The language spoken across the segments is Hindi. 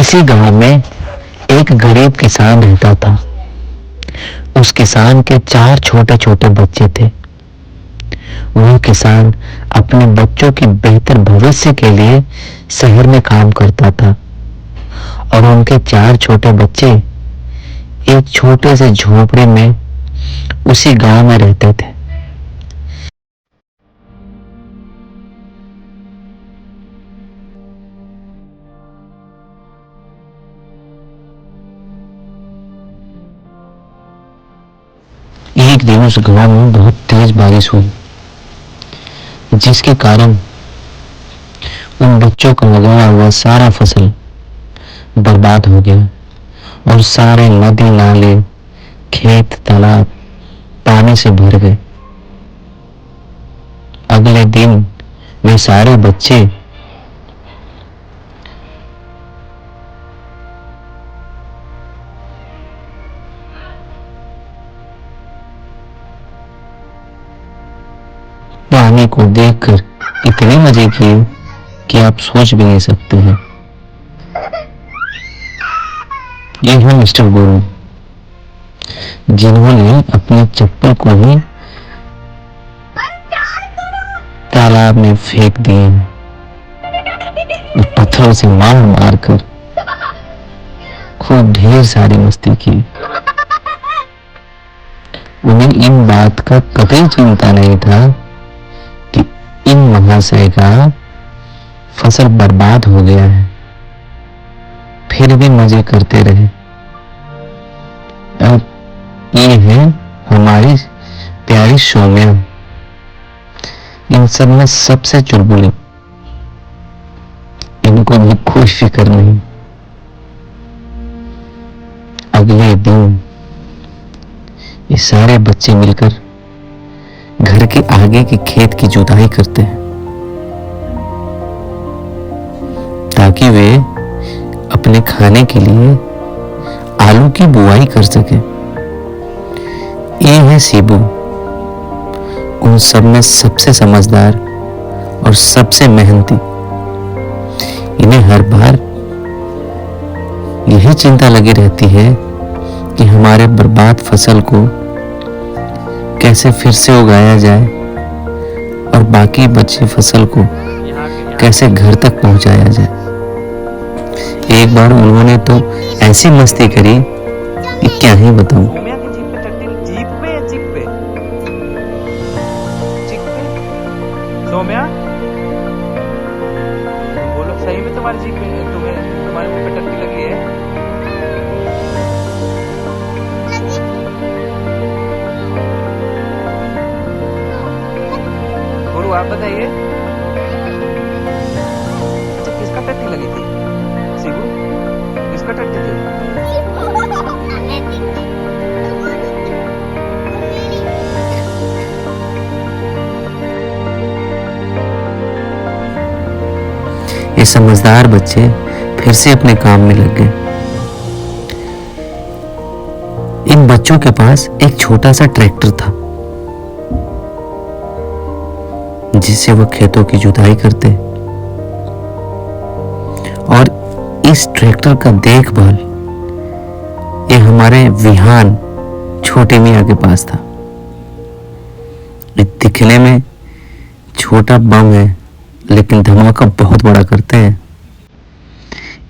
इसी गांव में एक गरीब किसान रहता था। उस किसान के 4 छोटे छोटे बच्चे थे। वह किसान अपने बच्चों की बेहतर भविष्य के लिए शहर में काम करता था और उनके 4 छोटे बच्चे एक छोटे से झोपड़े में उसी गांव में रहते थे। एक दिन उस गांव में बहुत तेज बारिश हुई, जिसके कारण उन बच्चों का लगाया हुआ सारा फसल बर्बाद हो गया और सारे नदी नाले खेत तालाब पानी से भर गए। अगले दिन वे सारे बच्चे पानी को देखकर इतने मजे किए कि आप सोच भी नहीं सकते हैं। ये है मिस्टर गोरू, जिन्होंने अपनी चप्पल को ही तालाब में फेंक दिए, पत्थरों से मार मार कर खूब ढेर सारी मस्ती की। उन्हें इन बात का कतई चिंता नहीं था कि इन महाशय का फसल बर्बाद हो गया है। फिर भी मजे करते रहे। अब ये है हमारी प्यारी सौम्या, इन सब में सबसे चुलबुली। इनको भी कोई फिक्र नहीं। अगले दिन ये सारे बच्चे मिलकर घर के आगे के खेत की जुताई करते हैं ताकि वे अपने खाने के लिए आलू की बुआई कर सके। ये है सीबू, उन सब में सबसे समझदार और सबसे मेहनती। इन्हें हर बार यही चिंता लगी रहती है कि हमारे बर्बाद फसल को कैसे फिर से उगाया जाए और बाकी बचे फसल को कैसे घर तक पहुंचाया जाए। एक बार उन्होंने तो ऐसी मस्ती करी कि क्या ही बताऊं। सौम्या, बोलो सही में तुम्हारी जीप में तुम्हारे पे टट्टी लगी है? गुरु आप बताइए, अच्छा किसका टट्टी लगी थी? शिबू, किसका टट्टी थी? ये समझदार बच्चे फिर से अपने काम में लग गए। इन बच्चों के पास एक छोटा सा ट्रैक्टर था जिससे वह खेतों की जुताई करते और इस ट्रैक्टर का देखभाल ये हमारे विहान छोटे मियाँ के पास था। ये दिखने में छोटा बम है लेकिन धमाका बहुत बड़ा करते हैं।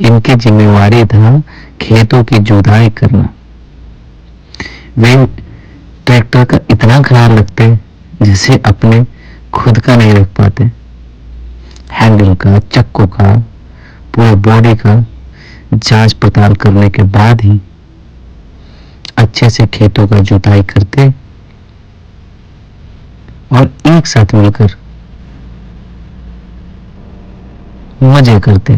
इनकी जिम्मेवारी था खेतों की जुताई करना। वे ट्रैक्टर का इतना ख्याल रखते जिसे अपने खुद का नहीं रख पाते। हैंडल का, चक्कों का, पूरे बॉडी का जांच पड़ताल करने के बाद ही अच्छे से खेतों का जुताई करते और एक साथ मिलकर मजे करते।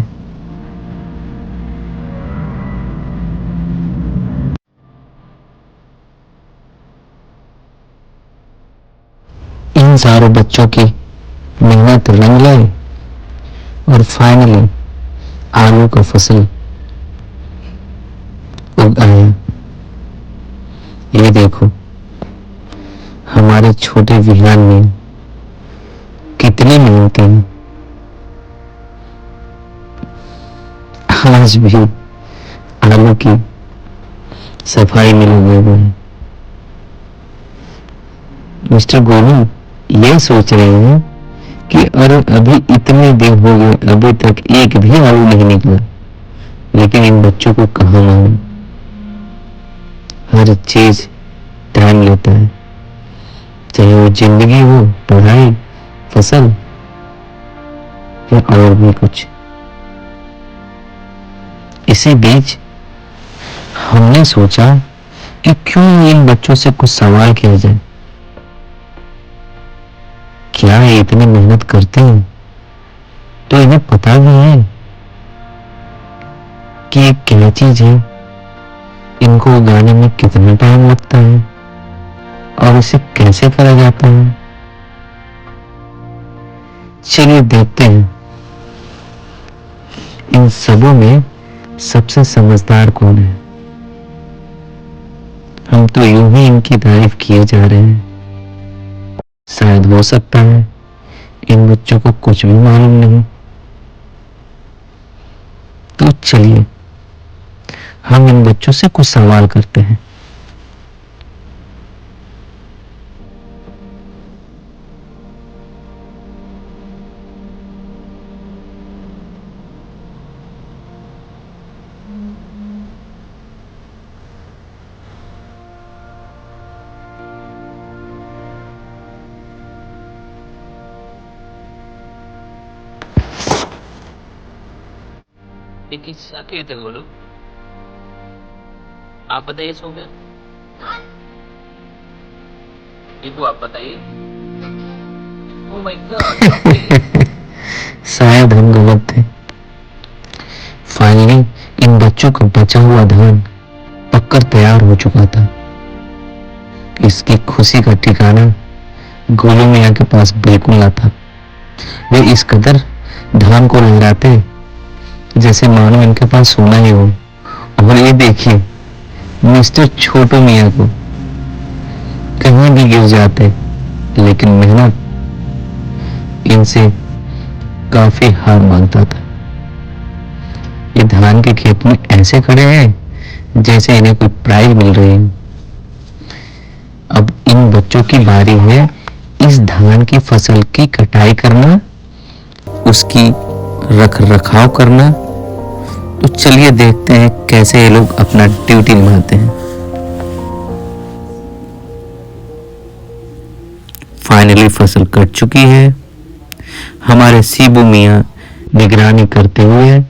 इन सारे बच्चों की मेहनत रंग लाई और फाइनली आलू का फसल उग आया। ये देखो हमारे छोटे विहान में कितनी मेहनती हैं। आज भी आलू की सफाई में लगे हुए हैं। मिस्टर गोलू ये सोच रहे हैं कि अरे अभी इतने दिन हो गए, अभी तक एक भी आलू नहीं निकला। लेकिन इन बच्चों को कहाँ मालूम, हर चीज टाइम लेता है, चाहे वो जिंदगी हो, पढ़ाई, फसल या और भी कुछ। इसी बीच हमने सोचा कि क्यों इन बच्चों से कुछ सवाल किया जाए। क्या ये इतनी मेहनत करते हैं तो इन्हें पता भी है कि ये क्या चीज है, इनको उगाने में कितना टाइम लगता है और इसे कैसे करा जाता है। चलिए देखते हैं इन सबों में सबसे समझदार कौन है। हम तो यूं ही इनकी तारीफ किए जा रहे हैं, शायद हो सकता है इन बच्चों को कुछ भी मालूम नहीं। तो चलिए हम इन बच्चों से कुछ सवाल करते हैं। ये किस्सा क्या थे बोलो, आप बताइए सो क्या, ये तो आप बताइए। Oh my God. शायद हम गलत थे। फाइनली इन बच्चों का बचा हुआ धान पककर तैयार हो चुका था। इसकी खुशी का ठिकाना गोलू मियाँ के पास बिल्कुल ना था। वे इस कदर धान को लहराते जैसे मानो इनके पास सोना ही हो। और ये देखिए मिस्टर छोटू मियाँ को कहीं भी गिर जाते, लेकिन मेहनत इनसे काफी हार मानता था। ये धान के खेत में ऐसे खड़े हैं जैसे इन्हें कोई प्राइज मिल रही है। अब इन बच्चों की बारी है इस धान की फसल की कटाई करना, उसकी रख रखाव करना। तो चलिए देखते हैं कैसे ये लोग अपना ड्यूटी निभाते हैं। फाइनली फसल कट चुकी है। हमारे सीबू मियाँ निगरानी करते हुए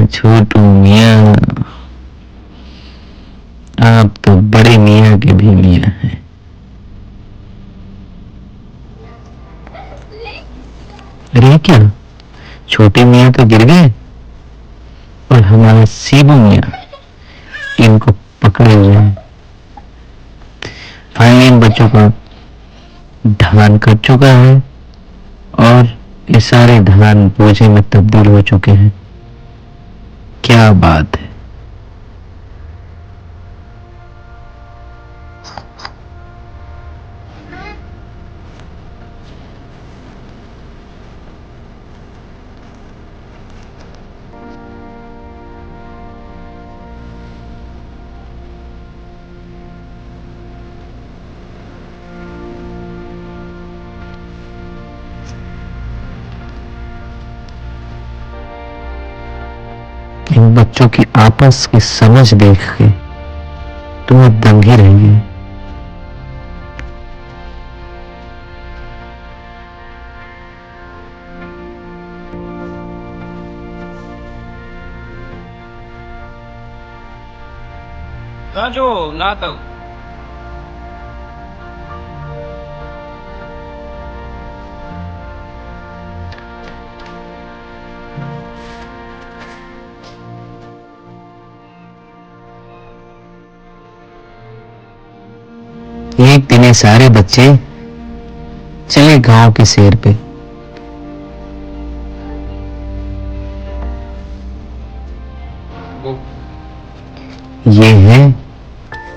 छोटू मियाँ आप तो बड़े मियाँ के भी मियाँ हैं। अरे क्या छोटे मियाँ तो गिर गए और हमारा सीबू मियाँ इनको पकड़े हुए हैं। फाइनली इन बच्चों का धान कट चुका है और ये सारे धान बोझे में तब्दील हो चुके हैं। क्या बात है। इन बच्चों की आपस की समझ देख के तुम्हें दंग ही रहेंगे। राजू ना तो एक दिन ये सारे बच्चे चले गांव की सैर पे। वो ये है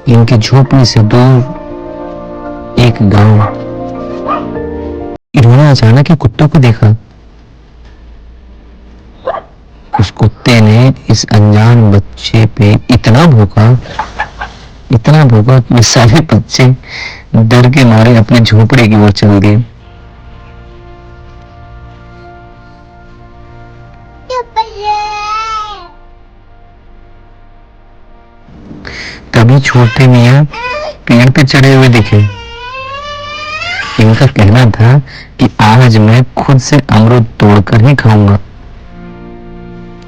इनकी झोपड़ी से दूर एक गांव। इन्होंने अचानक ही कुत्तों को देखा। उस कुत्ते ने इस अनजान बच्चे पे इतना भौंका कि सारे बच्चे डर के मारे अपने झोपड़े की ओर चल दिए। तभी छोटे मियाँ पेड़ पे चढ़े हुए दिखे। इनका कहना था कि आज मैं खुद से अमरूद तोड़कर ही खाऊंगा।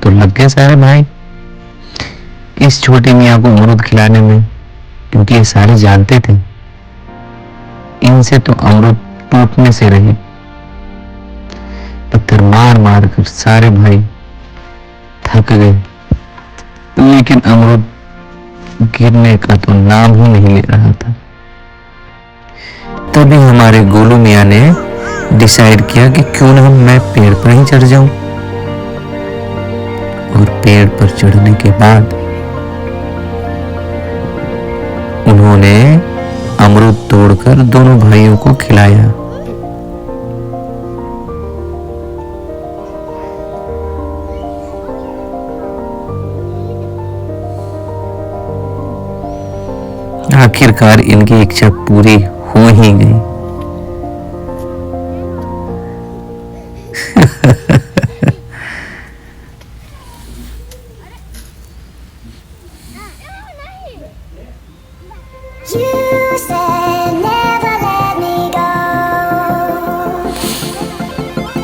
तो लग गए सारे भाई इस छोटे मियाँ को अमरूद खिलाने में, क्योंकि ये सारे जानते थे इनसे तो अमरूद टूटने से रहे। पत्थर मार मार कर सारे भाई थक गए, लेकिन अमरूद गिरने का तो नाम ही नहीं ले रहा था। तभी हमारे गोलू मियाँ ने डिसाइड किया कि क्यों ना मैं पेड़ पर ही चढ़ जाऊं। और पेड़ पर चढ़ने के बाद उन्होंने अमरूद तोड़कर दोनों भाइयों को खिलाया। आखिरकार इनकी इच्छा पूरी हो ही गई।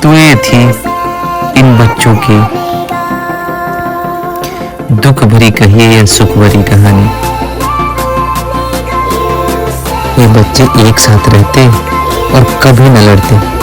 तो ये थी इन बच्चों की दुख भरी कहिए या सुख भरी कहानी। ये बच्चे एक साथ रहते और कभी न लड़ते।